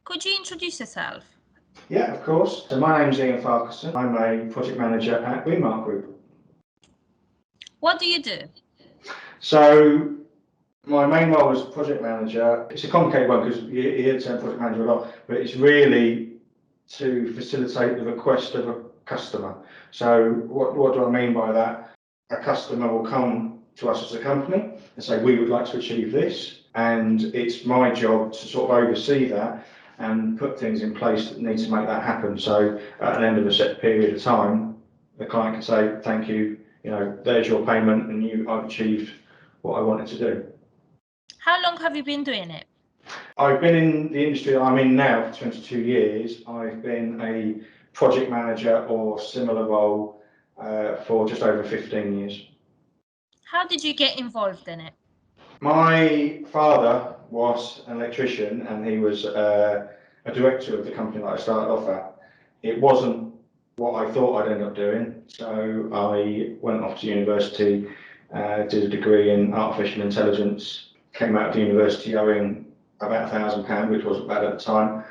Could you introduce yourself? Yeah, of course. So my name's Ian Farquharson. I'm a project manager at Remark Group. What do you do? So my main role as project manager, it's a complicated one because you hear the term project manager a lot, but it's really to facilitate the request of a customer. So what do I mean by that? A customer will come to us as a company and say, we would like to achieve this. And it's my job to sort of oversee that and put things in place that need to make that happen. So at an end of a set period of time, the client can say, thank you, there's your payment and I've achieved what I wanted to do. How long have you been doing it? I've been in the industry that I'm in now for 22 years. I've been a project manager or similar role for just over 15 years. How did you get involved in it? My father was an electrician and he was a director of the company that I started off at. It wasn't what I thought I'd end up doing, so I went off to university, did a degree in artificial intelligence, came out of the university owing about £1,000, which wasn't bad at the time,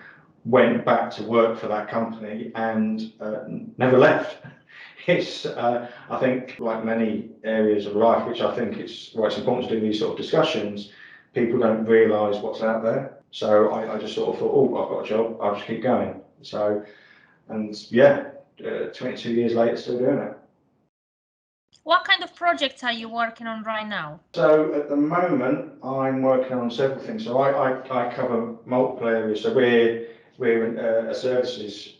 went back to work for that company and never left. It's, I think, like many areas of life, which I think it's important to do these sort of discussions, people don't realise what's out there. So I just sort of thought, oh, I've got a job, I'll just keep going. So, and yeah, 22 years later, still doing it. What kind of projects are you working on right now? So at the moment, I'm working on several things. So I cover multiple areas. So we're a services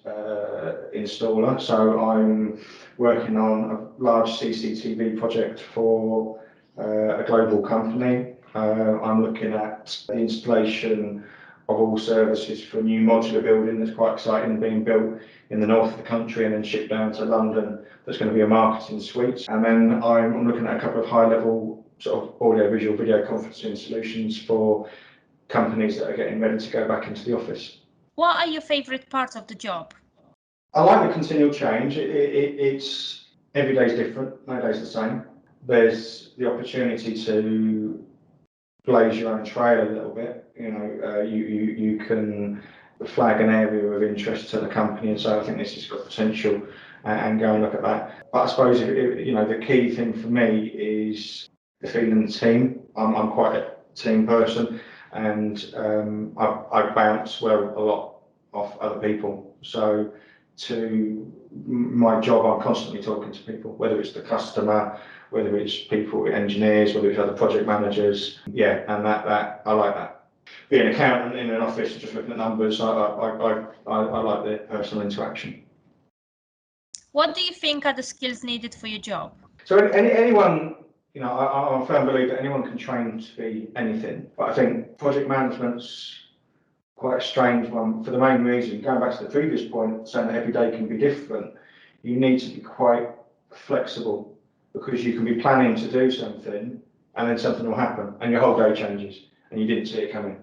installer. So I'm working on a large CCTV project for a global company. I'm looking at the installation of all services for a new modular building that's quite exciting, being built in the north of the country and then shipped down to London. That's going to be a marketing suite. And then I'm looking at a couple of high-level sort of audio-visual video conferencing solutions for companies that are getting ready to go back into the office. What are your favourite parts of the job? I like the continual change. It's every day's different, no day's the same. There's the opportunity to blaze your own trail a little bit. You can flag an area of interest to the company and say, I think this has got potential, and go and look at that. But I suppose the key thing for me is the feeling of the team. I'm quite a team person, and I bounce a lot off other people. So to my job, I'm constantly talking to people, whether it's the customer, whether it's people, engineers, whether it's other project managers. Yeah, and that I like that. Being an accountant in an office and just looking at numbers, I like the personal interaction. What do you think are the skills needed for your job? So anyone, I'm a firm believer that anyone can train to be anything, but I think project management's quite a strange one for the main reason, going back to the previous point, saying that every day can be different, you need to be quite flexible, because you can be planning to do something and then something will happen and your whole day changes and you didn't see it coming.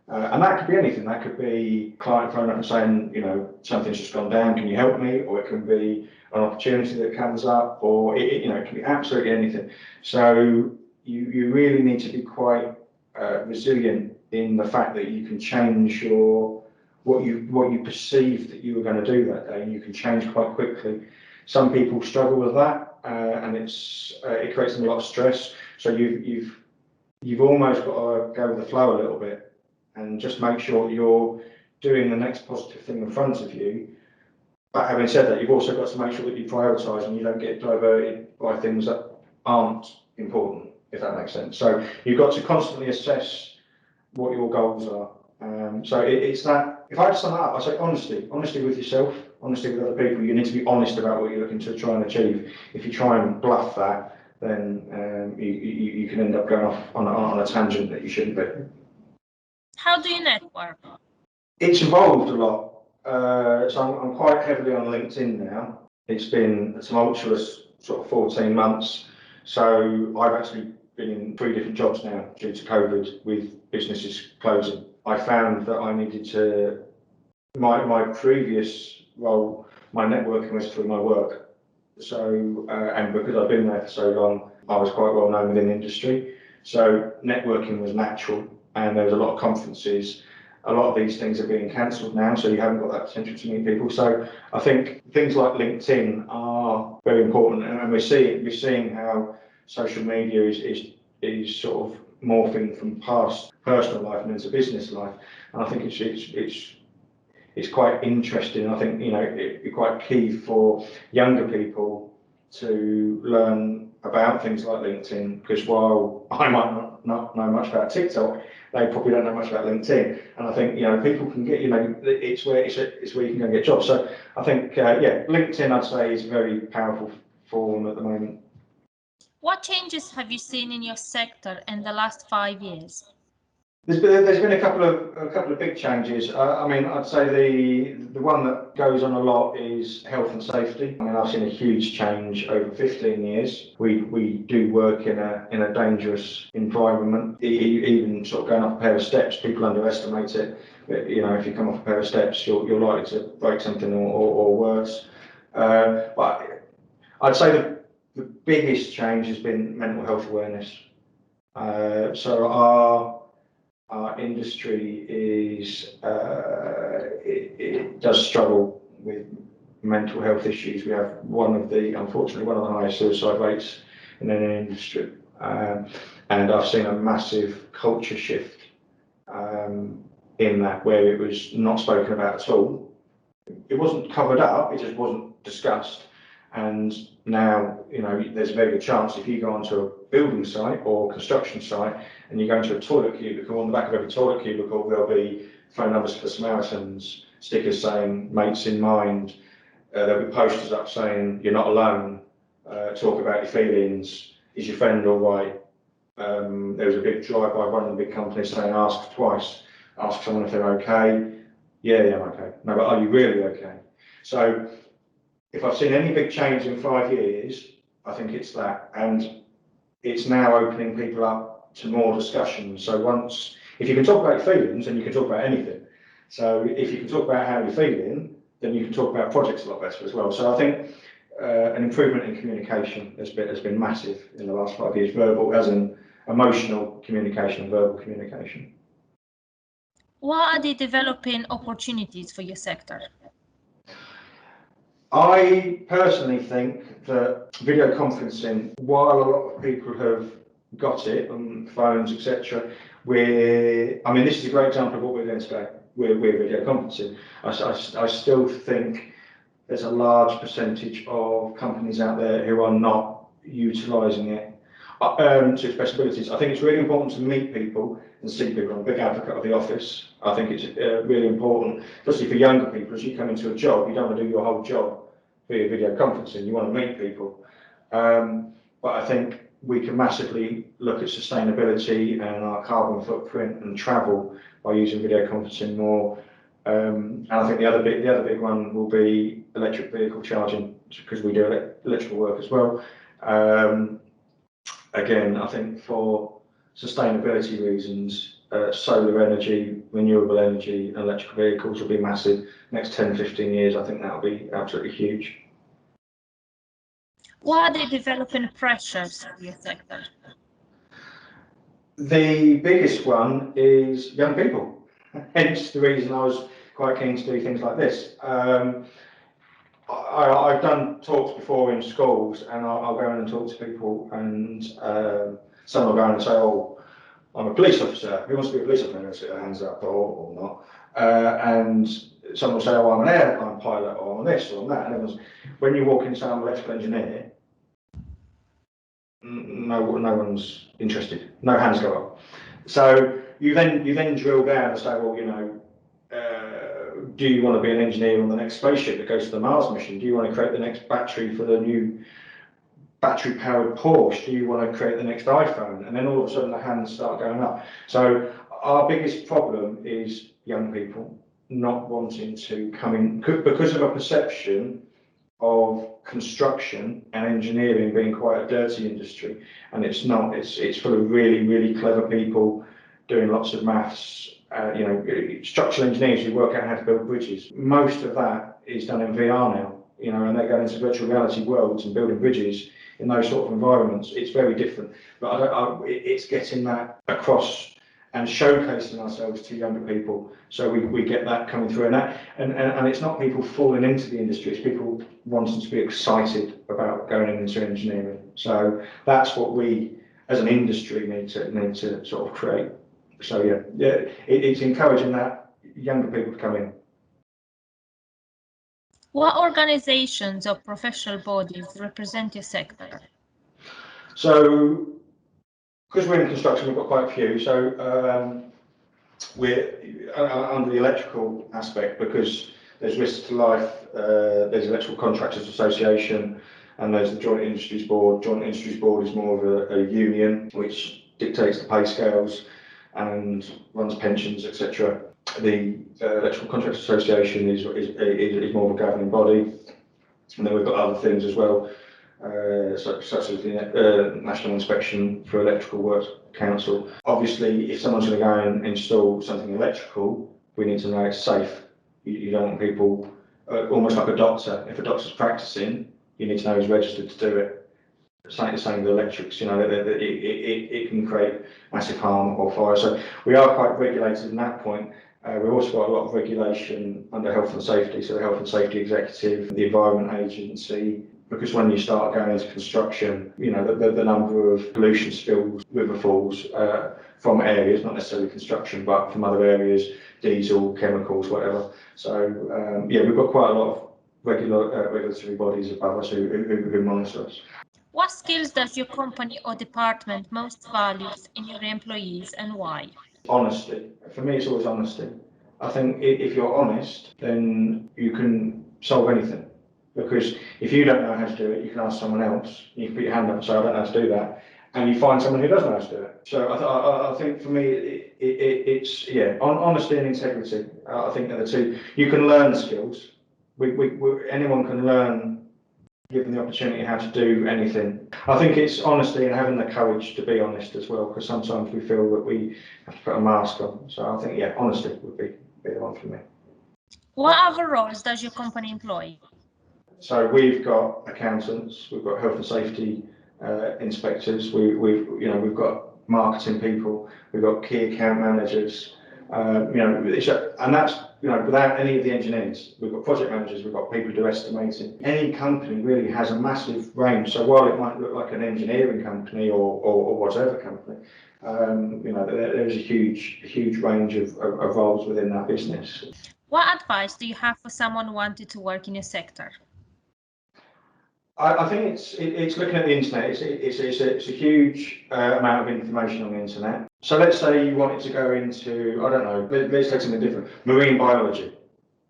And that could be anything. That could be a client phoning up and saying, something's just gone down, can you help me? Or it can be an opportunity that comes up, or it can be absolutely anything. So you really need to be quite resilient in the fact that you can change what you perceive that you were going to do that day, and you can change quite quickly. Some people struggle with that, and it creates them a lot of stress. So you've almost got to go with the flow a little bit and just make sure you're doing the next positive thing in front of you. But having said that, you've also got to make sure that you prioritise and you don't get diverted by things that aren't important, if that makes sense. So you've got to constantly assess what your goals are. So it's that, if I had to sum that up, I say honesty with yourself, honesty with other people. You need to be honest about what you're looking to try and achieve. If you try and bluff that, then you can end up going off on a tangent that you shouldn't be. How do you network? It's evolved a lot. So I'm quite heavily on LinkedIn now. It's been a tumultuous sort of 14 months. So I've actually been in 3 different jobs now due to COVID, with businesses closing. I found that I needed to, my previous role, my networking was through my work. So, and because I've been there for so long, I was quite well known within the industry. So networking was natural, and there was a lot of conferences a lot of these things are being cancelled now, so you haven't got that potential to meet people. So I think things like LinkedIn are very important, and we're seeing how social media is sort of morphing from past personal life and into business life, and I think it's quite interesting. I think it'd be quite key for younger people to learn about things like LinkedIn, because while I might not know much about TikTok, they probably don't know much about LinkedIn, and I think people can get it's where you can go and get jobs. So I think LinkedIn, I'd say, is a very powerful forum at the moment. What changes have you seen in your sector in the last 5 years? There's been a couple of big changes. I mean, I'd say the one that goes on a lot is health and safety. I mean, I've seen a huge change over 15 years. We do work in a dangerous environment. Even sort of going up a pair of steps, people underestimate it. But, if you come off a pair of steps, you're likely to break something or worse. But I'd say the biggest change has been mental health awareness. So our industry it does struggle with mental health issues. We have unfortunately one of the highest suicide rates in any industry, and I've seen a massive culture shift in that, where it was not spoken about at all. It wasn't covered up, it just wasn't discussed. And now, there's a very good chance if you go onto a building site or construction site and you go into a toilet cubicle, on the back of every toilet cubicle there'll be phone numbers for Samaritans, stickers saying mates in mind, there'll be posters up saying you're not alone, talk about your feelings, is your friend all right? There was a big drive by one of the big companies saying ask twice, ask someone if they're okay. Yeah, I'm okay. No, but are you really okay? So if I've seen any big change in 5 years, I think it's that, and it's now opening people up to more discussions. So if you can talk about your feelings, then you can talk about anything. So if you can talk about how you're feeling, then you can talk about projects a lot better as well. So I think an improvement in communication has been massive in the last 5 years, verbal as in emotional communication and verbal communication. What are the developing opportunities for your sector? I personally think that video conferencing, while a lot of people have got it on phones, etc., this is a great example of what we're doing today. We're video conferencing. I still think there's a large percentage of companies out there who are not utilising it to its best abilities. I think it's really important to meet people and see people. I'm a big advocate of the office. I think it's really important, especially for younger people. As you come into a job, you don't want to do your whole job via video conferencing. You want to meet people. But I think we can massively look at sustainability and our carbon footprint and travel by using video conferencing more. And I think the other big one will be electric vehicle charging, because we do electrical work as well. Again, I think for sustainability reasons, solar energy, renewable energy and electric vehicles will be massive. Next 10, 15 years, I think that'll be absolutely huge. What are the developing pressures for your sector? The biggest one is young people. Hence the reason I was quite keen to do things like this. I've done talks before in schools, and I'll go in and talk to people, and some will go in and say, "Oh, I'm a police officer. Who wants to be a police officer?" And they'll sit their hands up or not. And some will say, "Oh, I'm an airline pilot, or I'm this, or I'm that." And when you walk in and say, "I'm an electrical engineer," no one's interested. No hands go up. So you then drill down and say, well, do you want to be an engineer on the next spaceship that goes to the Mars mission? Do you want to create the next battery for the new battery-powered Porsche? Do you want to create the next iPhone? And then all of a sudden the hands start going up. So our biggest problem is young people not wanting to come in because of a perception of construction and engineering being quite a dirty industry, and it's not. It's full of really, really clever people doing lots of maths. Structural engineers who work out how to build bridges. Most of that is done in VR now, and they go into virtual reality worlds and building bridges in those sort of environments. It's very different, but it's getting that across and showcasing ourselves to younger people. So we get that coming through, and it's not people falling into the industry, it's people wanting to be excited about going into engineering. So that's what we as an industry need to sort of create. So it's encouraging that younger people to come in. What organisations or professional bodies represent your sector? So, because we're in construction, we've got quite a few. So we're under the electrical aspect, because there's Risks to Life, there's Electrical Contractors Association, and there's the Joint Industries Board. Joint Industries Board is more of a union which dictates the pay scales and runs pensions, etc. The Electrical Contractors Association is more of a governing body, and then we've got other things as well, such as the National Inspection for Electrical Works Council. Obviously, if someone's going to go and install something electrical, we need to know it's safe. You don't want people, almost like a doctor. If a doctor's practicing, you need to know he's registered to do it. The same with electrics, it can create massive harm or fire. So we are quite regulated in that point. We've also got a lot of regulation under health and safety, so the Health and Safety Executive, the Environment Agency, because when you start going into construction, the number of pollution spills, river falls from areas, not necessarily construction, but from other areas, diesel, chemicals, whatever. So we've got quite a lot of regulatory bodies above us who monitor us. What skills does your company or department most values in your employees, and why? Honesty. For me, it's always honesty. I think if you're honest, then you can solve anything. Because if you don't know how to do it, you can ask someone else. You can put your hand up and say, I don't know how to do that. And you find someone who does know how to do it. So I think for me, it's honesty and integrity. I think they're the two. You can learn skills. Anyone can learn, given the opportunity, how to do anything. I think it's honesty and having the courage to be honest as well, because sometimes we feel that we have to put a mask on. So I think, honesty would be the one for me. What other roles does your company employ? So we've got accountants, we've got health and safety inspectors, we've got marketing people, we've got key account managers, and that's without any of the engineers. We've got project managers, we've got people who do estimating. Any company really has a massive range. So while it might look like an engineering company or whatever company, there's a huge range of roles within that business. What advice do you have for someone who wanted to work in your sector? I think it's looking at the internet. It's a huge amount of information on the internet. So let's say you wanted to go into, I don't know, let's take something different, marine biology.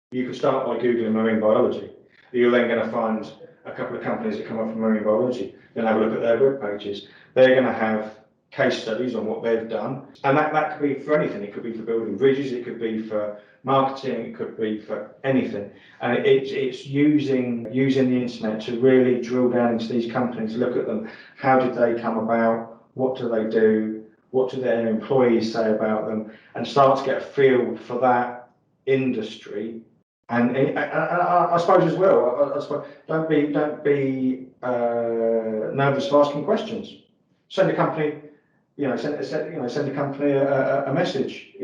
You could start by Googling marine biology. You're then going to find a couple of companies that come up from marine biology. Then have a look at their web pages. They're going to have case studies on what they've done, and that could be for anything. It could be for building bridges, it could be for marketing, it could be for anything. And it's using the internet to really drill down into these companies, look at them. How did they come about? What do they do? What do their employees say about them? And start to get a feel for that industry. And I suppose as well, don't be nervous of asking questions. Send a company. Send a company a message.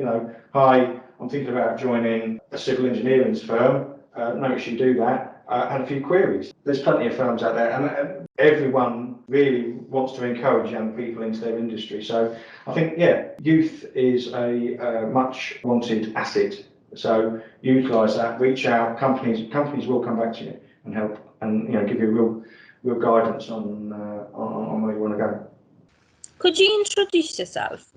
Hi, I'm thinking about joining a civil engineering firm. Notice you do that. And a few queries. There's plenty of firms out there, and everyone really wants to encourage young people into their industry. So I think, youth is a much wanted asset. So utilise that. Reach out. Companies will come back to you and help, and give you real guidance on where you want to go. Could you introduce yourself?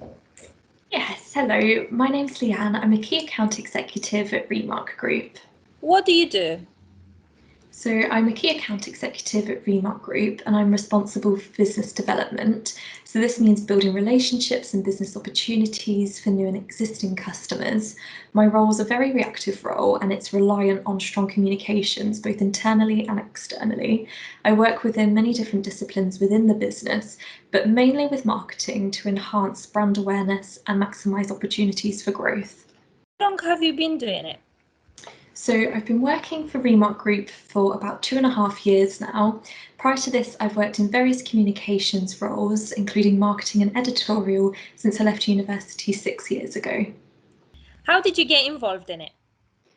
Yes, hello. My name's Leanne. I'm a key account executive at Remark Group. What do you do? So I'm a key account executive at Remark Group, and I'm responsible for business development. So this means building relationships and business opportunities for new and existing customers. My role is a very reactive role, and it's reliant on strong communications, both internally and externally. I work within many different disciplines within the business, but mainly with marketing to enhance brand awareness and maximise opportunities for growth. How long have you been doing it? So I've been working for Remark Group for about 2.5 years now. Prior to this, I've worked in various communications roles, including marketing and editorial, since I left university 6 years ago. How did you get involved in it?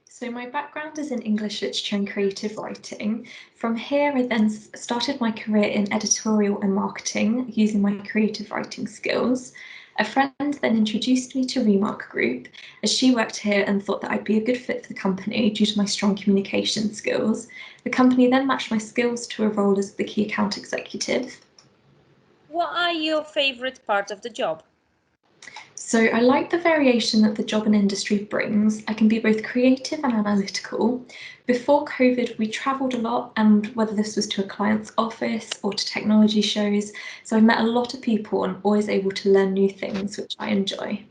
So my background is in English literature and creative writing. From here, I then started my career in editorial and marketing using my creative writing skills. A friend then introduced me to Remark Group as she worked here and thought that I'd be a good fit for the company due to my strong communication skills. The company then matched my skills to a role as the key account executive. What are your favourite parts of the job? So I like the variation that the job and industry brings. I can be both creative and analytical. Before COVID, we travelled a lot, and whether this was to a client's office or to technology shows, so I met a lot of people and always able to learn new things, which I enjoy.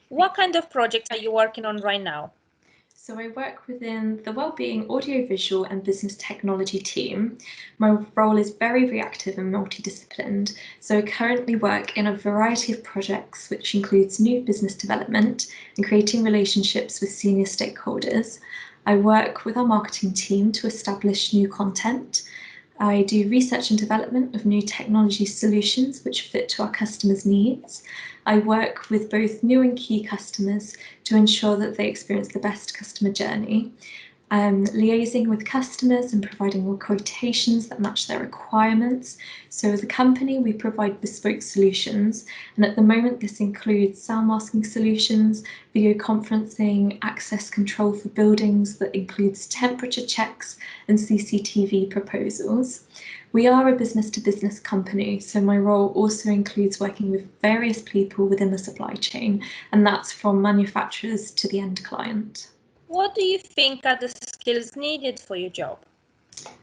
What kind of projects are you working on right now? So I work within the Wellbeing Audiovisual and Business Technology team. My role is very reactive and multidisciplined, so I currently work in a variety of projects, which includes new business development and creating relationships with senior stakeholders. I work with our marketing team to establish new content. I do research and development of new technology solutions which fit to our customers' needs. I work with both new and key customers to ensure that they experience the best customer journey. Liaising with customers and providing more quotations that match their requirements. So as a company, we provide bespoke solutions, and at the moment this includes sound masking solutions, video conferencing, access control for buildings that includes temperature checks and CCTV proposals. We are a business-to-business company, so my role also includes working with various people within the supply chain, and that's from manufacturers to the end client. What do you think are the skills needed for your job?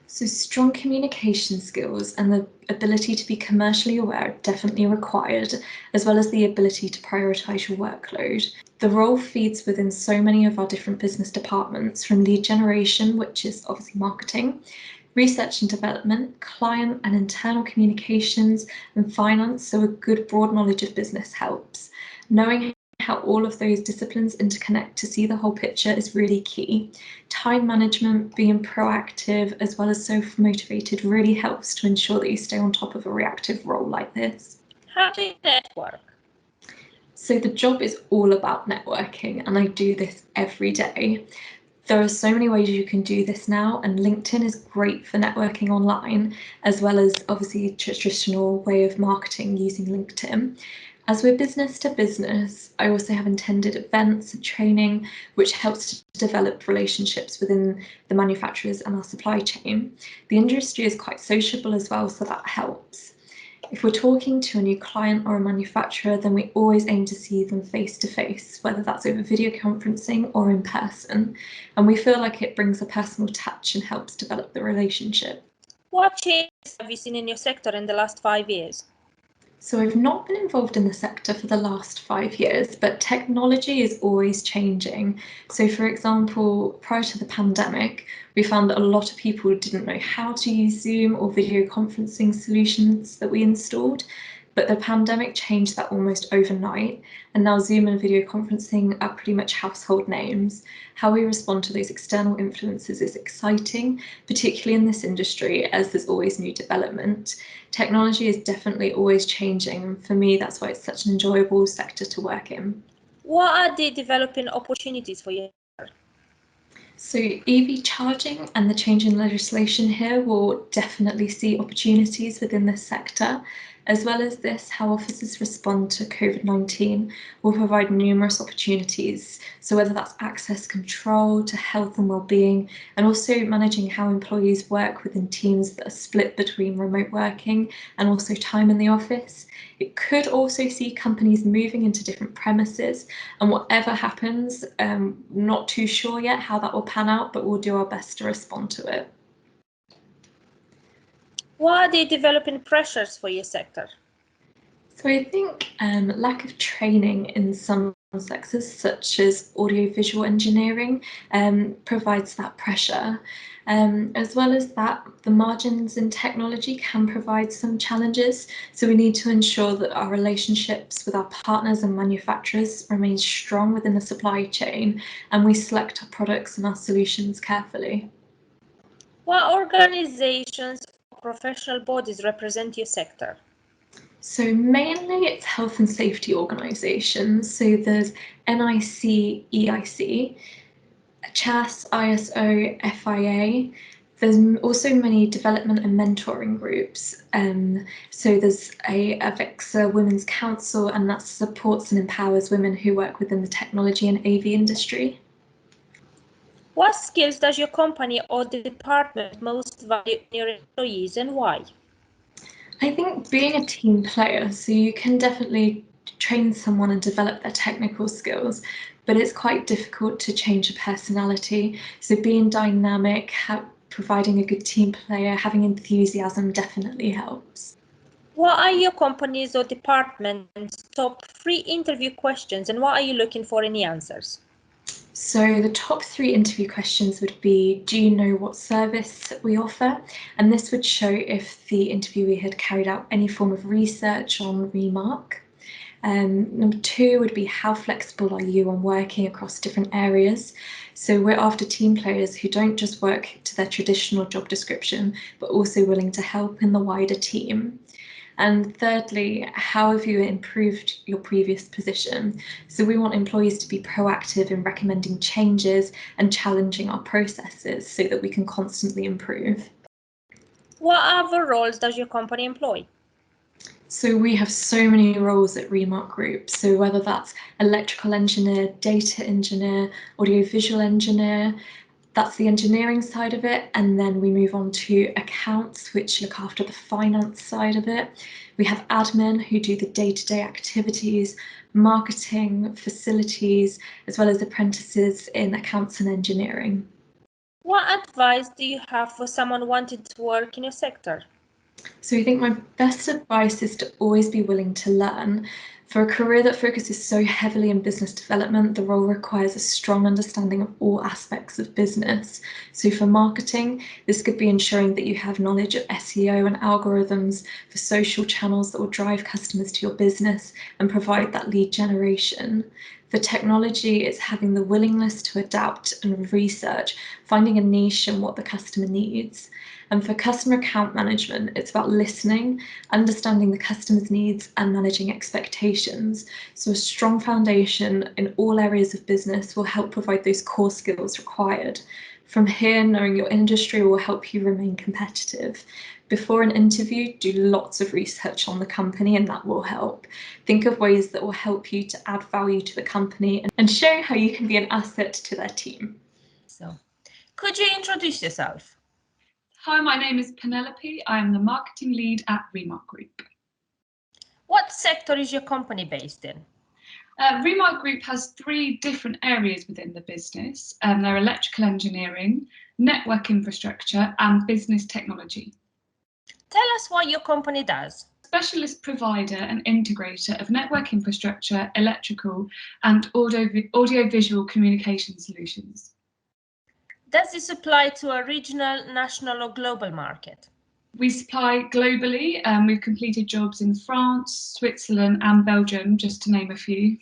So strong communication skills and the ability to be commercially aware are definitely required, as well as the ability to prioritise your workload. The role feeds within so many of our different business departments, from lead generation, which is obviously marketing, research and development, client and internal communications, and finance, so a good broad knowledge of business helps. Knowing how all of those disciplines interconnect to see the whole picture is really key. Time management, being proactive, as well as self-motivated really helps to ensure that you stay on top of a reactive role like this. How do you network? So the job is all about networking, and I do this every day. There are so many ways you can do this now, and LinkedIn is great for networking online, as well as obviously a traditional way of marketing using LinkedIn. As we're business to business, I also have attended events and training, which helps to develop relationships within the manufacturers and our supply chain. The industry is quite sociable as well, so that helps. If we're talking to a new client or a manufacturer, then we always aim to see them face to face, whether that's over video conferencing or in person. And we feel like it brings a personal touch and helps develop the relationship. What changes have you seen in your sector in the last 5 years? So I've not been involved in the sector for the last 5 years, but technology is always changing. So for example, prior to the pandemic, we found that a lot of people didn't know how to use Zoom or video conferencing solutions that we installed. But the pandemic changed that almost overnight, and now Zoom and video conferencing are pretty much household names. How we respond to those external influences is exciting, particularly in this industry, as there's always new development. Technology is definitely always changing, and for me, that's why it's such an enjoyable sector to work in. What are the developing opportunities for you? So EV charging and the change in legislation here will definitely see opportunities within this sector. As well as this, how offices respond to COVID-19 will provide numerous opportunities. So whether that's access control to health and well-being, and also managing how employees work within teams that are split between remote working and also time in the office. It could also see companies moving into different premises, and whatever happens, not too sure yet how that will pan out, but we'll do our best to respond to it. What are the developing pressures for your sector? So I think lack of training in some sectors such as audiovisual engineering provides that pressure. As well as that, the margins in technology can provide some challenges, so we need to ensure that our relationships with our partners and manufacturers remain strong within the supply chain, and we select our products and our solutions carefully. What organizations or professional bodies represent your sector? So mainly it's health and safety organisations. So there's NIC, EIC, CHAS, ISO, FIA. There's also many development and mentoring groups. So there's a AVEXA Women's Council, and that supports and empowers women who work within the technology and AV industry. What skills does your company or the department most value in your employees, and why? I think being a team player, so you can definitely train someone and develop their technical skills, but it's quite difficult to change a personality. So being dynamic, providing a good team player, having enthusiasm definitely helps. What are your company's or department's top 3 interview questions, and what are you looking for in the answers? So the top 3 interview questions would be, do you know what service we offer? And this would show if the interviewee had carried out any form of research on Remark. Number 2 would be, how flexible are you on working across different areas? So we're after team players who don't just work to their traditional job description, but also willing to help in the wider team. And thirdly, how have you improved your previous position? So we want employees to be proactive in recommending changes and challenging our processes so that we can constantly improve. What other roles does your company employ? So we have so many roles at Remark Group. So whether that's electrical engineer, data engineer, audiovisual engineer, that's the engineering side of it. And then we move on to accounts, which look after the finance side of it. We have admin who do the day-to-day activities, marketing, facilities, as well as apprentices in accounts and engineering. What advice do you have for someone wanting to work in your sector? So I think my best advice is to always be willing to learn. For a career that focuses so heavily on business development, the role requires a strong understanding of all aspects of business. So for marketing, this could be ensuring that you have knowledge of SEO and algorithms for social channels that will drive customers to your business and provide that lead generation. For technology, it's having the willingness to adapt and research, finding a niche and what the customer needs. And for customer account management, it's about listening, understanding the customer's needs and managing expectations. So a strong foundation in all areas of business will help provide those core skills required. From here, knowing your industry will help you remain competitive. Before an interview, do lots of research on the company, and that will help. Think of ways that will help you to add value to the company and show how you can be an asset to their team. So, could you introduce yourself? Hi, my name is Penelope. I am the marketing lead at Remark Group. What sector is your company based in? Remark Group has 3 different areas within the business. They're electrical engineering, network infrastructure, and business technology. Tell us what your company does. Specialist provider and integrator of network infrastructure, electrical, and audiovisual communication solutions. Does this apply to a regional, national, or global market? We supply globally. We've completed jobs in France, Switzerland, and Belgium, just to name a few.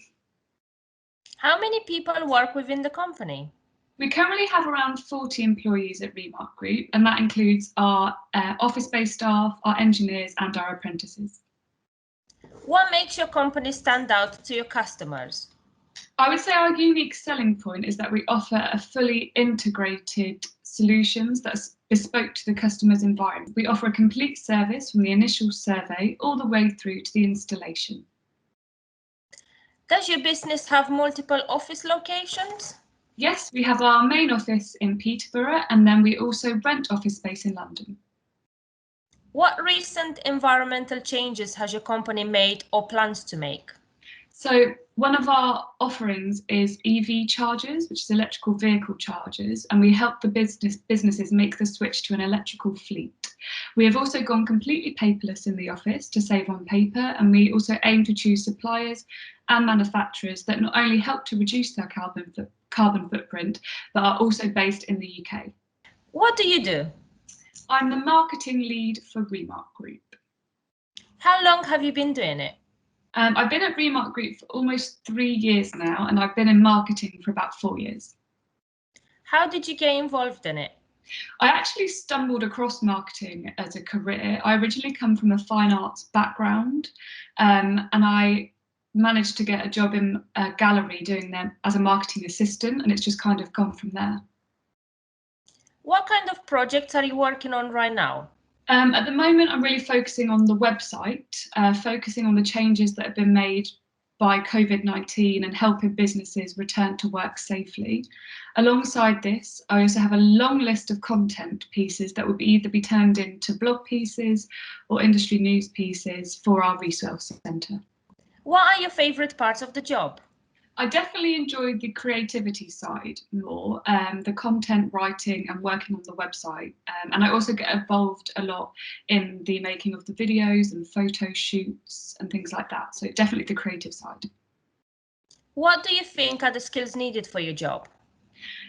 How many people work within the company? We currently have around 40 employees at Remark Group, and that includes our office-based staff, our engineers, and our apprentices. What makes your company stand out to your customers? I would say our unique selling point is that we offer a fully integrated solutions that's bespoke to the customer's environment. We offer a complete service from the initial survey all the way through to the installation. Does your business have multiple office locations? Yes, we have our main office in Peterborough, and then we also rent office space in London. What recent environmental changes has your company made or plans to make? So one of our offerings is EV chargers, which is electrical vehicle chargers, and we help the businesses make the switch to an electrical fleet. We have also gone completely paperless in the office to save on paper, and we also aim to choose suppliers and manufacturers that not only help to reduce their carbon footprint, but are also based in the UK. What do you do? I'm the marketing lead for Remark Group. How long have you been doing it? I've been at Remark Group for almost 3 years now, and I've been in marketing for about 4 years. How did you get involved in it? I actually stumbled across marketing as a career. I originally come from a fine arts background, and I managed to get a job in a gallery doing them as a marketing assistant, and it's just kind of gone from there. What kind of projects are you working on right now? At the moment, I'm really focusing on the website, focusing on the changes that have been made by COVID-19 and helping businesses return to work safely. Alongside this, I also have a long list of content pieces that would either be turned into blog pieces or industry news pieces for our resource centre. What are your favourite parts of the job? I definitely enjoyed the creativity side more, the content writing and working on the website. And I also get involved a lot in the making of the videos and photo shoots and things like that. So definitely the creative side. What do you think are the skills needed for your job?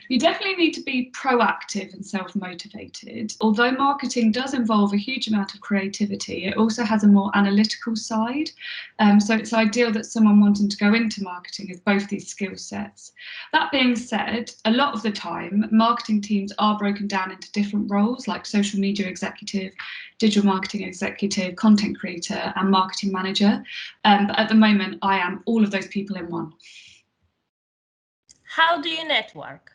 You definitely need to be proactive and self-motivated. Although marketing does involve a huge amount of creativity, it also has a more analytical side. So it's ideal that someone wanting to go into marketing has both these skill sets. That being said, a lot of the time, marketing teams are broken down into different roles like social media executive, digital marketing executive, content creator, and marketing manager. But at the moment, I am all of those people in one. How do you network?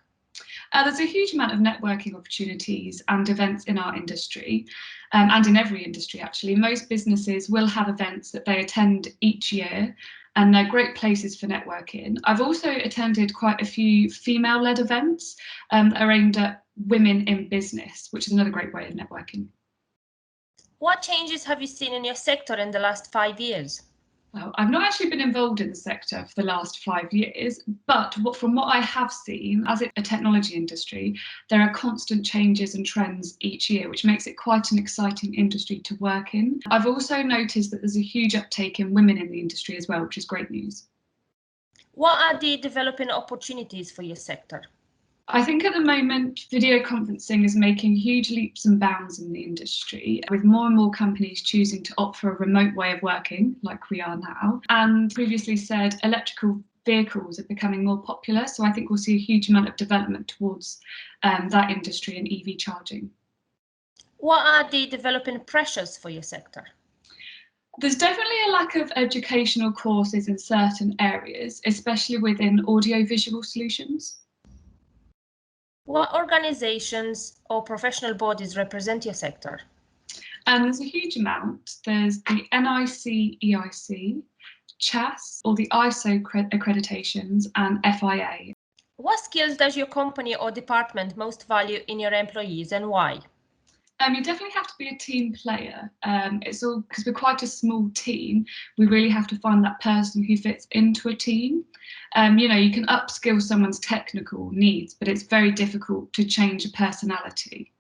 There's a huge amount of networking opportunities and events in our industry, and in every industry actually. Most businesses will have events that they attend each year, and they're great places for networking. I've also attended quite a few female-led events that are aimed at women in business, which is another great way of networking. What changes have you seen in your sector in the last 5 years? Well, I've not actually been involved in the sector for the last 5 years, but from what I have seen, as it's a technology industry, there are constant changes and trends each year, which makes it quite an exciting industry to work in. I've also noticed that there's a huge uptake in women in the industry as well, which is great news. What are the developing opportunities for your sector? I think at the moment, video conferencing is making huge leaps and bounds in the industry, with more and more companies choosing to opt for a remote way of working, like we are now. And previously said, electrical vehicles are becoming more popular, so I think we'll see a huge amount of development towards that industry and EV charging. What are the developing pressures for your sector? There's definitely a lack of educational courses in certain areas, especially within audiovisual solutions. What organisations or professional bodies represent your sector? There's a huge amount. There's the NIC, EIC, CHAS, or the ISO accreditations, and FIA. What skills does your company or department most value in your employees, and why? You definitely have to be a team player. It's all because we're quite a small team. We really have to find that person who fits into a team. You know, you can upskill someone's technical needs, but it's very difficult to change a personality.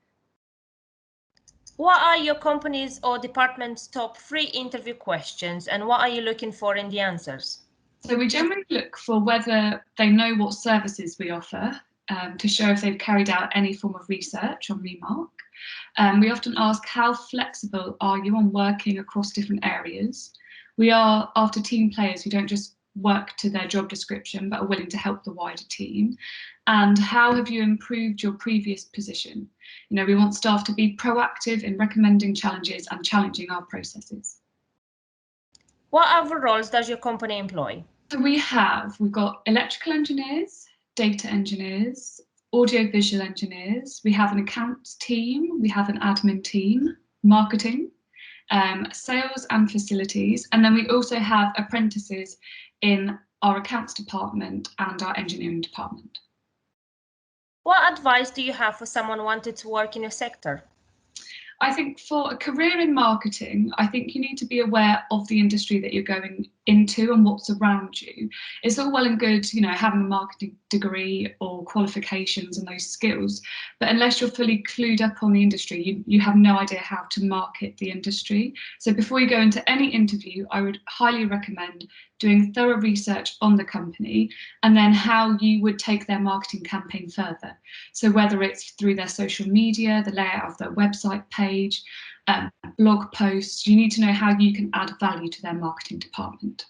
What are your company's or department's top 3 interview questions, and what are you looking for in the answers? So we generally look for whether they know what services we offer, to show if they've carried out any form of research on Remark. We often ask, how flexible are you on working across different areas? We are after team players who don't just work to their job description, but are willing to help the wider team. And how have you improved your previous position? You know, we want staff to be proactive in recommending challenges and challenging our processes. What other roles does your company employ? So we've got electrical engineers, data engineers, audiovisual engineers, we have an accounts team, we have an admin team, marketing, sales and facilities, and then we also have apprentices in our accounts department and our engineering department. What advice do you have for someone wanting to work in your sector? I think for a career in marketing, I think you need to be aware of the industry that you're going into and what's around you. It's all well and good, you know, having a marketing degree or qualifications and those skills, but unless you're fully clued up on the industry, you have no idea how to market the industry. So before you go into any interview, I would highly recommend doing thorough research on the company and then how you would take their marketing campaign further. So whether it's through their social media, the layout of their website page, blog posts, you need to know how you can add value to their marketing department.